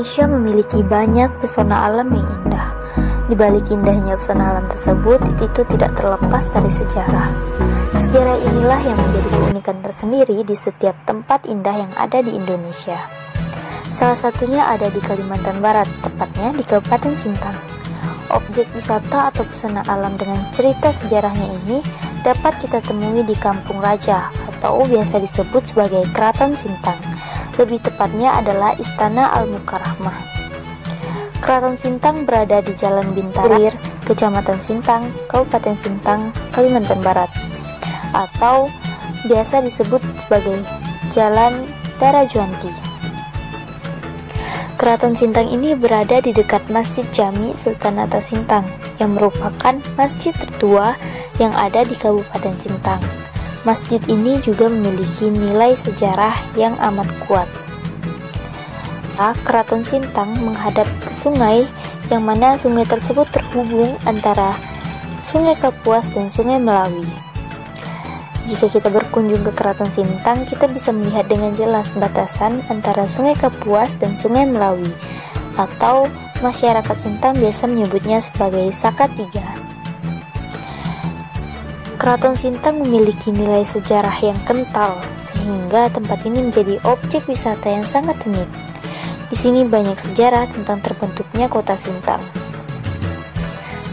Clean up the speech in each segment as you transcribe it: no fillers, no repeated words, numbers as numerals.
Indonesia memiliki banyak pesona alam yang indah. Di balik indahnya pesona alam tersebut, itu tidak terlepas dari sejarah. Sejarah inilah yang menjadi keunikan tersendiri di setiap tempat indah yang ada di Indonesia. Salah satunya ada di Kalimantan Barat, tepatnya di Kabupaten Sintang. Objek wisata atau pesona alam dengan cerita sejarahnya ini dapat kita temui di Kampung Raja atau biasa disebut sebagai Keraton Sintang. Lebih tepatnya adalah Istana Al-Mukarramah. Keraton Sintang berada di Jalan Bintara, Kecamatan Sintang, Kabupaten Sintang, Kalimantan Barat, atau biasa disebut sebagai Jalan Darajuanti. Keraton Sintang ini berada di dekat Masjid Jami Sultan Atas Sintang, yang merupakan masjid tertua yang ada di Kabupaten Sintang. Masjid ini juga memiliki nilai sejarah yang amat kuat. Keraton Sintang menghadap ke sungai, yang mana sungai tersebut terhubung antara Sungai Kapuas dan Sungai Melawi. Jika kita berkunjung ke Keraton Sintang, kita bisa melihat dengan jelas batasan antara Sungai Kapuas dan Sungai Melawi, atau masyarakat Sintang biasa menyebutnya sebagai Saka-3. Keraton Sintang memiliki nilai sejarah yang kental, sehingga tempat ini menjadi objek wisata yang sangat unik. Di sini banyak sejarah tentang terbentuknya kota Sintang.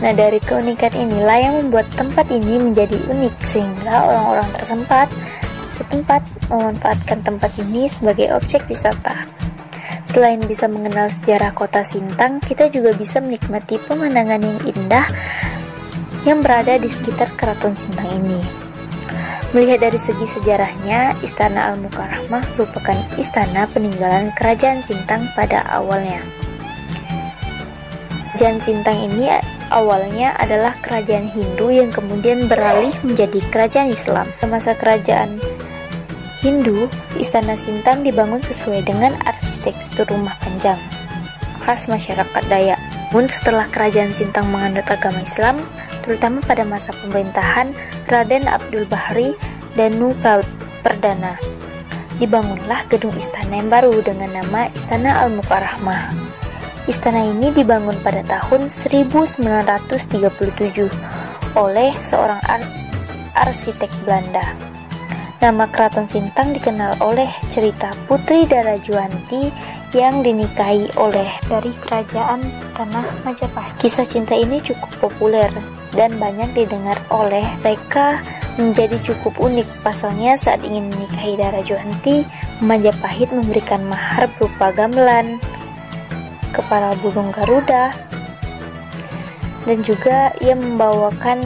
Nah, dari keunikan inilah yang membuat tempat ini menjadi unik, sehingga orang-orang setempat memanfaatkan tempat ini sebagai objek wisata. Selain bisa mengenal sejarah kota Sintang, kita juga bisa menikmati pemandangan yang indah yang berada di sekitar Keraton Sintang ini. Melihat dari segi sejarahnya, Istana Al-Mukarramah merupakan istana peninggalan Kerajaan Sintang pada awalnya. Kerajaan Sintang ini awalnya adalah kerajaan Hindu yang kemudian beralih menjadi kerajaan Islam. Pada masa kerajaan Hindu, Istana Sintang dibangun sesuai dengan arsitektur rumah panjang khas masyarakat Dayak. Namun setelah kerajaan Sintang menganut agama Islam, terutama pada masa pemerintahan Raden Abdul Bahri Danu Perdana, dibangunlah gedung istana yang baru dengan nama Istana Al-Mukarramah. Istana ini dibangun pada tahun 1937 oleh seorang arsitek Belanda. Nama Keraton Sintang dikenal oleh cerita Putri Darajuanti yang dinikahi oleh dari kerajaan Tanah Majapahit. Kisah cinta ini cukup populer dan banyak didengar oleh mereka, menjadi cukup unik. Pasalnya saat ingin menikahi Darajuanti, Majapahit memberikan mahar berupa gamelan, kepala burung Garuda, dan juga ia membawakan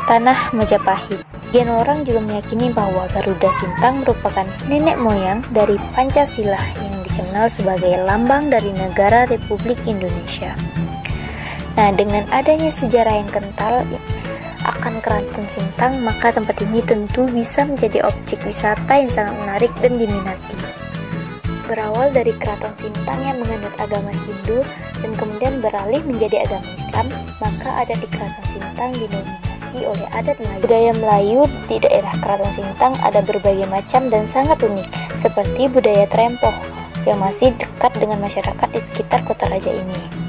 tanah Majapahit. Sebagian orang juga meyakini bahwa Garuda Sintang merupakan nenek moyang dari Pancasila yang dikenal sebagai lambang dari negara Republik Indonesia. Nah, dengan adanya sejarah yang kental akan Keraton Sintang, maka tempat ini tentu bisa menjadi objek wisata yang sangat menarik dan diminati. Berawal dari Keraton Sintang yang menganut agama Hindu dan kemudian beralih menjadi agama Islam, maka adat di Keraton Sintang didominasi oleh adat Melayu. Budaya Melayu di daerah Keraton Sintang ada berbagai macam dan sangat unik, seperti budaya Trempoh yang masih dekat dengan masyarakat di sekitar kota raja ini.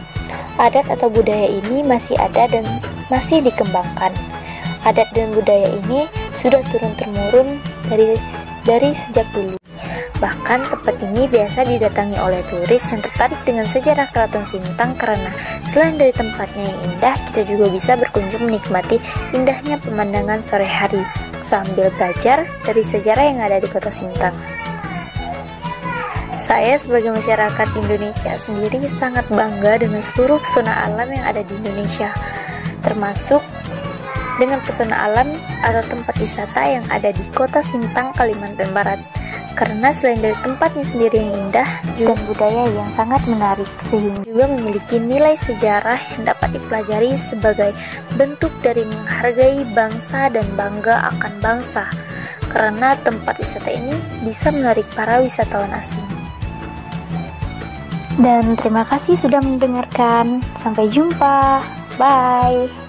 Adat atau budaya ini masih ada dan masih dikembangkan. Adat dan budaya ini sudah turun-temurun dari sejak dulu. Bahkan tempat ini biasa didatangi oleh turis yang tertarik dengan sejarah Keraton Sintang, karena selain dari tempatnya yang indah, kita juga bisa berkunjung menikmati indahnya pemandangan sore hari sambil belajar dari sejarah yang ada di kota Sintang. Saya sebagai masyarakat Indonesia sendiri sangat bangga dengan seluruh pesona alam yang ada di Indonesia, termasuk dengan pesona alam atau tempat wisata yang ada di kota Sintang, Kalimantan Barat. Karena selain dari tempatnya sendiri yang indah, juga budaya yang sangat menarik, sehingga juga memiliki nilai sejarah yang dapat dipelajari sebagai bentuk dari menghargai bangsa dan bangga akan bangsa. Karena tempat wisata ini bisa menarik para wisatawan asing. Dan terima kasih sudah mendengarkan. Sampai jumpa. Bye.